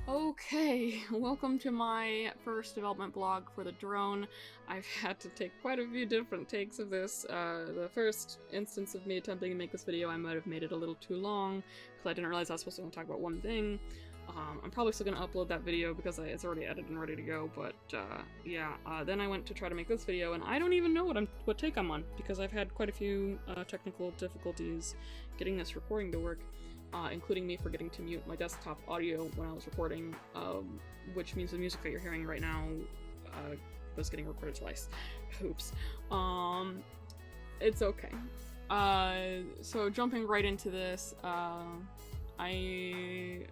Okay, welcome to my first development blog for the drone. I've had to take quite a few different takes of this. The first instance of me attempting to make this video, I might have made it a little too long, because I didn't realize I was supposed to only talk about one thing. I'm probably still going to upload that video because it's already edited and ready to go, but yeah. Then I went to try to make this video, and I don't even know what take I'm on, because I've had quite a few technical difficulties getting this recording to work. Including me forgetting to mute my desktop audio when I was recording, which means the music that you're hearing right now was getting recorded twice. Oops. It's okay. So jumping right into this, I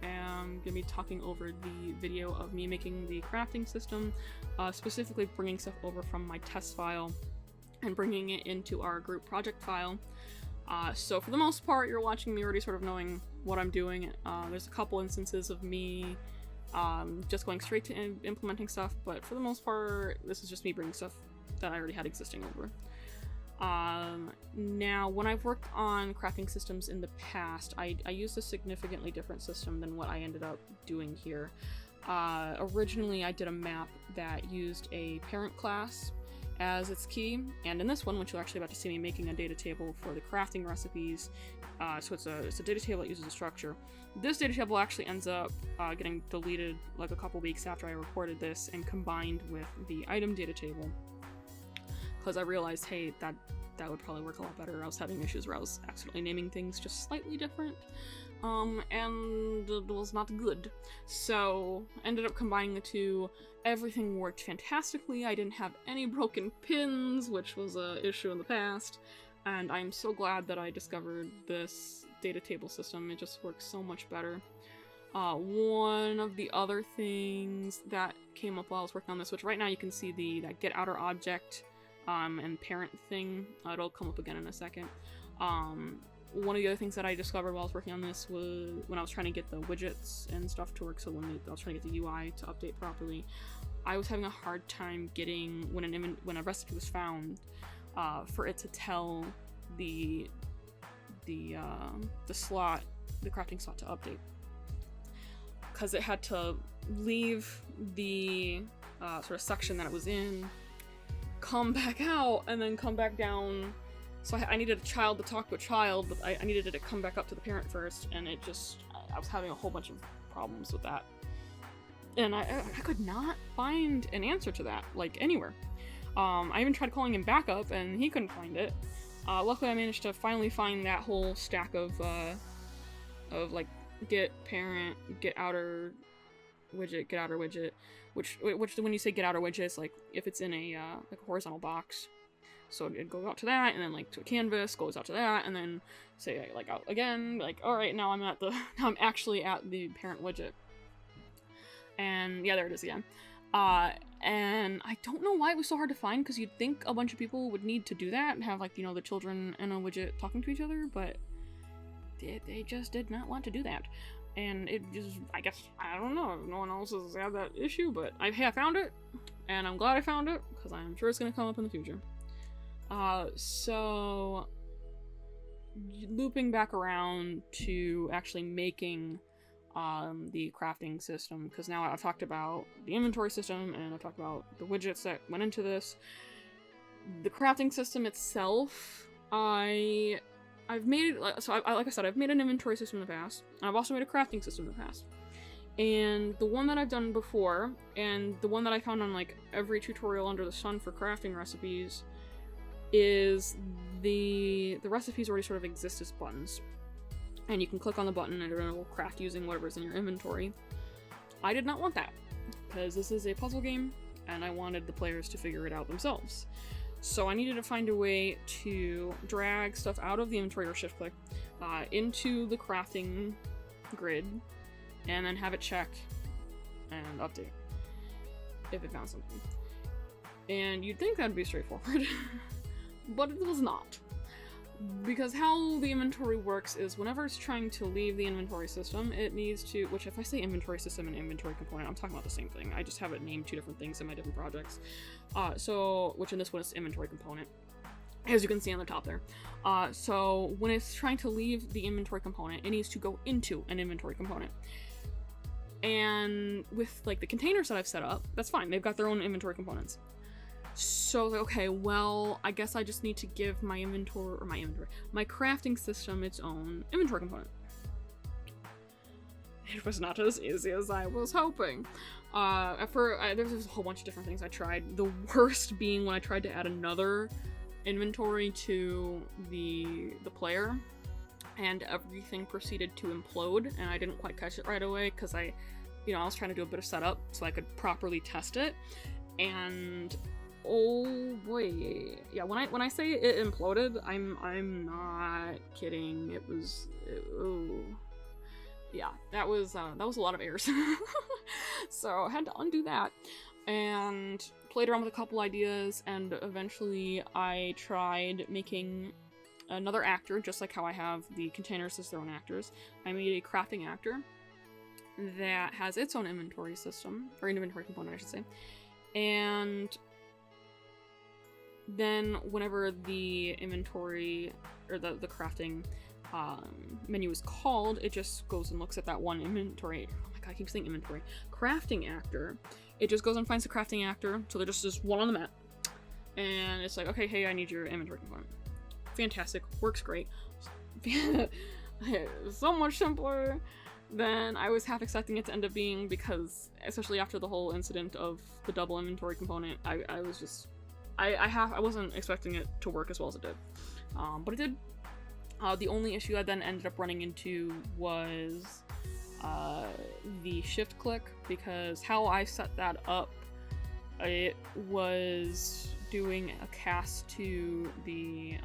am gonna be talking over the video of me making the crafting system, specifically bringing stuff over from my test file and bringing it into our group project file. So for the most part, you're watching me already sort of knowing what I'm doing. There's a couple instances of me just going straight to implementing stuff, but for the most part, this is just me bringing stuff that I already had existing over. Now, when I've worked on crafting systems in the past, I used a significantly different system than what I ended up doing here. Originally, I did a map that used a parent class as its key, and in this one, which you're actually about to see me making a data table for the crafting recipes, so it's a data table that uses a structure. This data table actually ends up getting deleted like a couple weeks after I recorded this and combined with the item data table, because I realized, hey, that would probably work a lot better. I was having issues where I was accidentally naming things just slightly different, and it was not good. So, ended up combining the two. Everything worked fantastically. I didn't have any broken pins, which was an issue in the past, and I'm so glad that I discovered this data table system. It just works so much better. One of the other things that came up while I was working on this, which right now you can see that get outer object and parent thing. It'll come up again in a second. One of the other things that I discovered while I was working on this was when I was trying to get the widgets and stuff to work, so when I was trying to get the UI to update properly, I was having a hard time getting, when a recipe was found, for it to tell the slot, the crafting slot to update. Because it had to leave the sort of section that it was in, come back out, and then come back down. So I needed a child to talk to a child, but I needed it to come back up to the parent first, and it just, I was having a whole bunch of problems with that. And I could not find an answer to that, like, anywhere. I even tried calling him back up, and he couldn't find it. Luckily I managed to finally find that whole stack of like, get parent, get outer widget, which when you say get outer widget, it's like, if it's in a like a horizontal box. So it'd go out to that, and then like to a canvas, goes out to that, and then say like out again, like, alright, now I'm actually at the parent widget. And yeah, there it is again. And I don't know why it was so hard to find, because you'd think a bunch of people would need to do that and have, like, you know, the children and a widget talking to each other, but they just did not want to do that. And it just, I guess, I don't know, no one else has had that issue, but I found it, and I'm glad I found it, because I'm sure it's going to come up in the future. So looping back around to actually making the crafting system, because now I've talked about the inventory system and I've talked about the widgets that went into this. The crafting system itself, I've made it, so like I said, I've made an inventory system in the past, and I've also made a crafting system in the past. And the one that I've done before, and the one that I found on like every tutorial under the sun for crafting recipes, is the recipes already sort of exist as buttons. And you can click on the button and it will craft using whatever's in your inventory. I did not want that, because this is a puzzle game, and I wanted the players to figure it out themselves. So I needed to find a way to drag stuff out of the inventory or shift click into the crafting grid, and then have it check and update if it found something. And you'd think that'd be straightforward, but it was not. Because how the inventory works is whenever it's trying to leave the inventory system, it needs to, which if I say inventory system and inventory component, I'm talking about the same thing. I just have it named two different things in my different projects. Which in this one is inventory component, as you can see on the top there. So when it's trying to leave the inventory component, it needs to go into an inventory component. And with like the containers that I've set up, that's fine. They've got their own inventory components. So I was like, okay, well, I guess I just need to give my my crafting system its own inventory component. It was not as easy as I was hoping. There's a whole bunch of different things I tried. The worst being when I tried to add another inventory to the player, and everything proceeded to implode, and I didn't quite catch it right away because I was trying to do a bit of setup so I could properly test it, and oh boy, yeah. When I say it imploded, I'm not kidding. Yeah, that was a lot of errors. So I had to undo that and played around with a couple ideas, and eventually I tried making another actor, just like how I have the containers as their own actors. I made a crafting actor that has its own inventory system, or inventory component, I should say. And then whenever the inventory, or the crafting menu is called, it just goes and looks at that one inventory. Oh my god, I keep saying inventory. Crafting actor. It just goes and finds the crafting actor, so there's just one on the map. And it's like, okay, hey, I need your inventory component. Fantastic, works great. So much simpler than I was half expecting it to end up being, because especially after the whole incident of the double inventory component, I was just, I wasn't expecting it to work as well as it did. But it did. The only issue I then ended up running into was the shift click, because how I set that up, it was doing a cast to the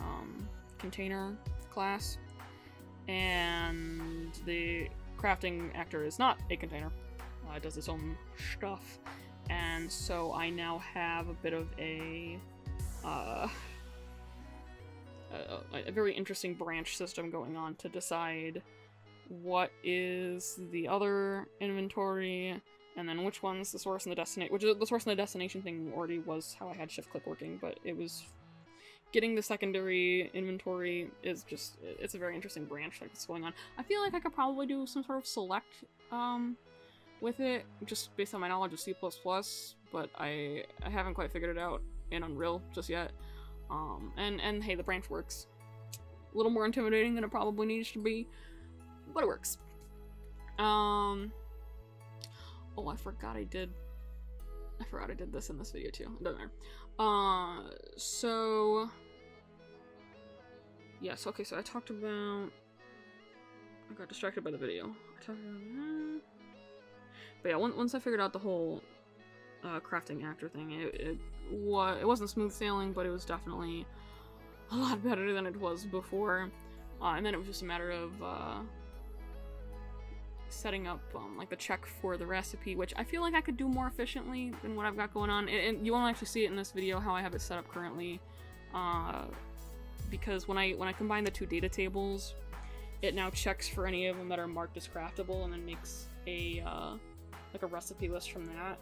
container class, and the crafting actor is not a container. It does its own stuff, and so I now have a bit of a very interesting branch system going on to decide what is the other inventory, and then which one's the source and the destination. Which is the source and the destination thing already was how I had shift click working, but it was getting the secondary inventory is just, it's a very interesting branch that's going on. I feel like I could probably do some sort of select with it, just based on my knowledge of C++, but I haven't quite figured it out in Unreal just yet. And hey, the branch works. A little more intimidating than it probably needs to be, but it works. Oh, I forgot I did this in this video too. It doesn't matter. So yes, okay, so I talked about, I got distracted by the video. But yeah, once I figured out the whole crafting actor thing, it wasn't smooth sailing, but it was definitely a lot better than it was before. And then it was just a matter of setting up like the check for the recipe, which I feel like I could do more efficiently than what I've got going on. And you won't actually see it in this video how I have it set up currently, because when I combine the two data tables, it now checks for any of them that are marked as craftable, and then makes a like a recipe list from that.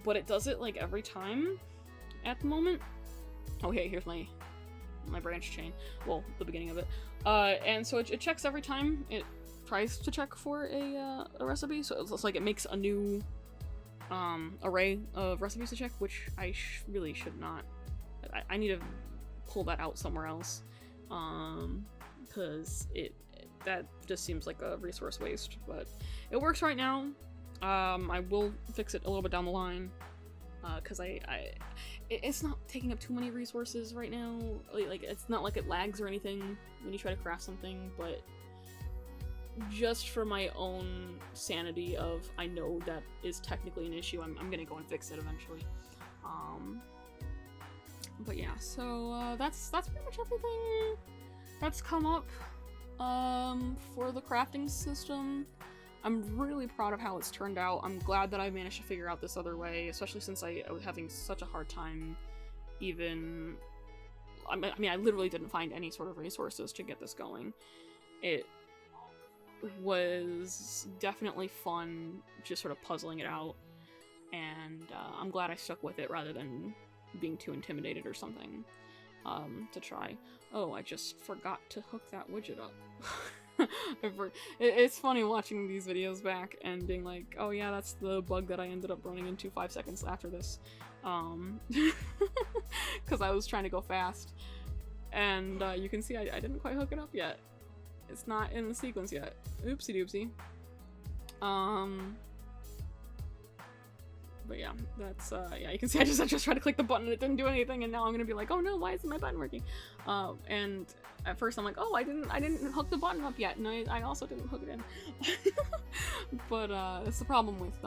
But it does it like every time at the moment. Oh, hey, here's my branch chain. Well, the beginning of it. And so it checks every time it tries to check for a recipe. So it's like it makes a new array of recipes to check, which I really should not. I need to pull that out somewhere else, because that just seems like a resource waste. But it works right now. I will fix it a little bit down the line, because it's not taking up too many resources right now. Like it's not like it lags or anything when you try to craft something, but just for my own sanity of, I know that is technically an issue, I'm gonna go and fix it eventually. But yeah, so that's pretty much everything that's come up for the crafting system. I'm really proud of how it's turned out. I'm glad that I managed to figure out this other way, especially since I was having such a hard time even... I mean, I literally didn't find any sort of resources to get this going. It was definitely fun just sort of puzzling it out, and I'm glad I stuck with it rather than being too intimidated or something to try. Oh, I just forgot to hook that widget up. It's funny watching these videos back and being like, oh yeah, that's the bug that I ended up running into 5 seconds after this. Because I was trying to go fast. And you can see I didn't quite hook it up yet. It's not in the sequence yet. Oopsie doopsie. But yeah, that's, yeah, you can see I just tried to click the button and it didn't do anything, and now I'm gonna be like, oh no, why isn't my button working? And at first I'm like, oh, I didn't hook the button up yet, and I also didn't hook it in. But, it's the problem with,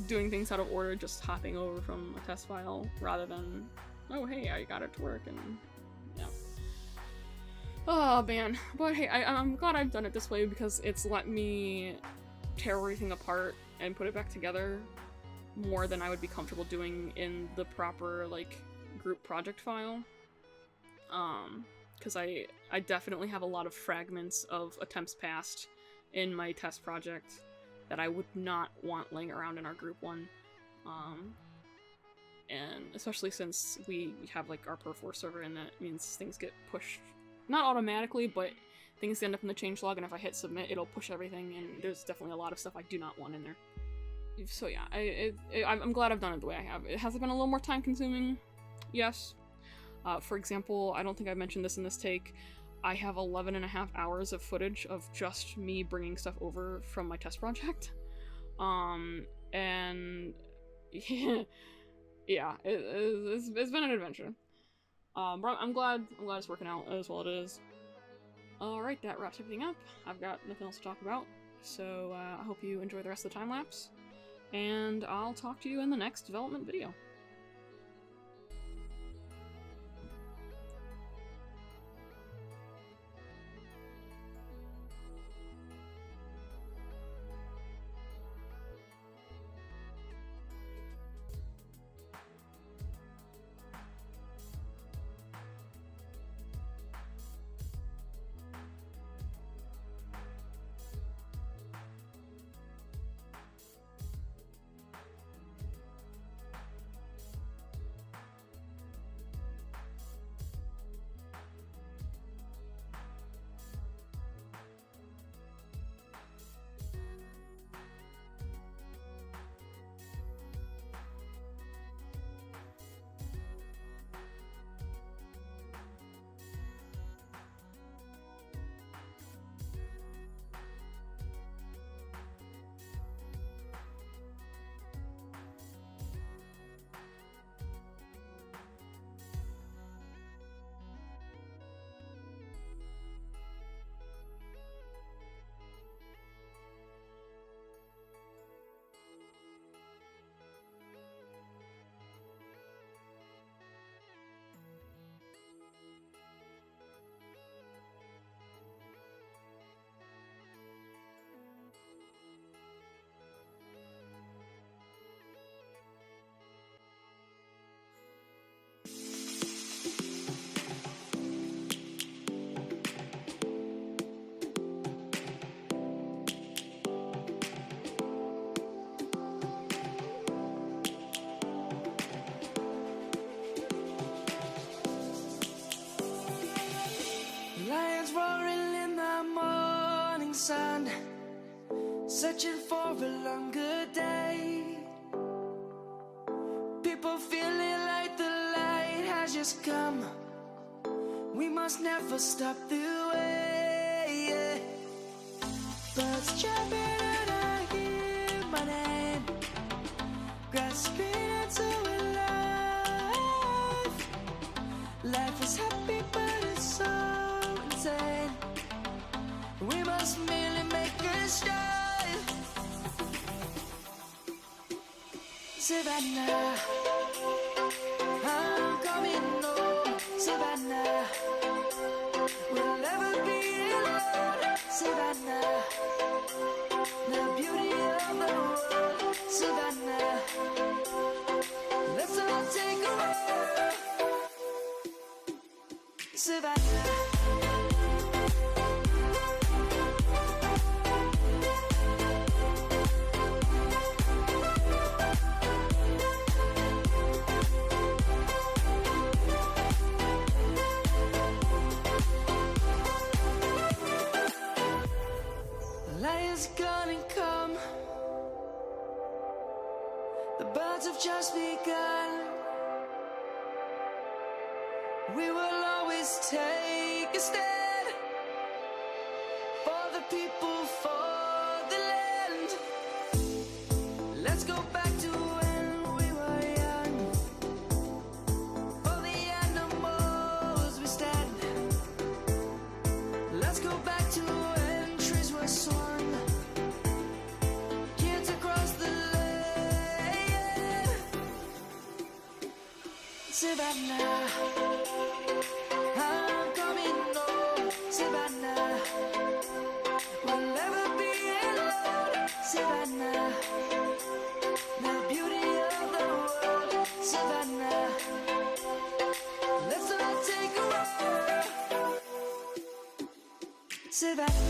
doing things out of order, just hopping over from a test file, rather than, oh hey, I got it to work, and, yeah. Oh man, but hey, I'm glad I've done it this way, because it's let me tear everything apart and put it back together more than I would be comfortable doing in the proper, like, group project file. Because I definitely have a lot of fragments of attempts passed in my test project that I would not want laying around in our group one. And especially since we have, like, our per4 server, and that means things get pushed, not automatically, but things end up in the changelog, and if I hit submit, it'll push everything, and there's definitely a lot of stuff I do not want in there. So yeah, I'm glad I've done it the way I have. It has been a little more time consuming, yes. For example, I don't think I mentioned this in this take, I have 11.5 hours of footage of just me bringing stuff over from my test project. And yeah, it's been an adventure. But I'm glad it's working out as well it is. Alright, that wraps everything up. I've got nothing else to talk about, so I hope you enjoy the rest of the time-lapse. And I'll talk to you in the next development video. Lions roaring in the morning sun, searching for a longer day. People feeling like the light has just come. We must never stop the way. Birds chirping and I hear my name, grasping into life. Life is happy but it's so insane. We must merely make a start. Savannah, I'm coming home. Savannah, we'll never be alone. Savannah, the beauty of the world. Savannah, let's all take a walk. Savannah. words have just begun. We will always take a stand for the people, for the land. Let's go back to when we were young. For the animals we stand. Let's go back to when trees were swung. Kids across the land. Savannah, I'm coming home. Savannah, we'll never be alone. Savannah, the beauty of the world. Savannah, let's all take a walk. Savannah.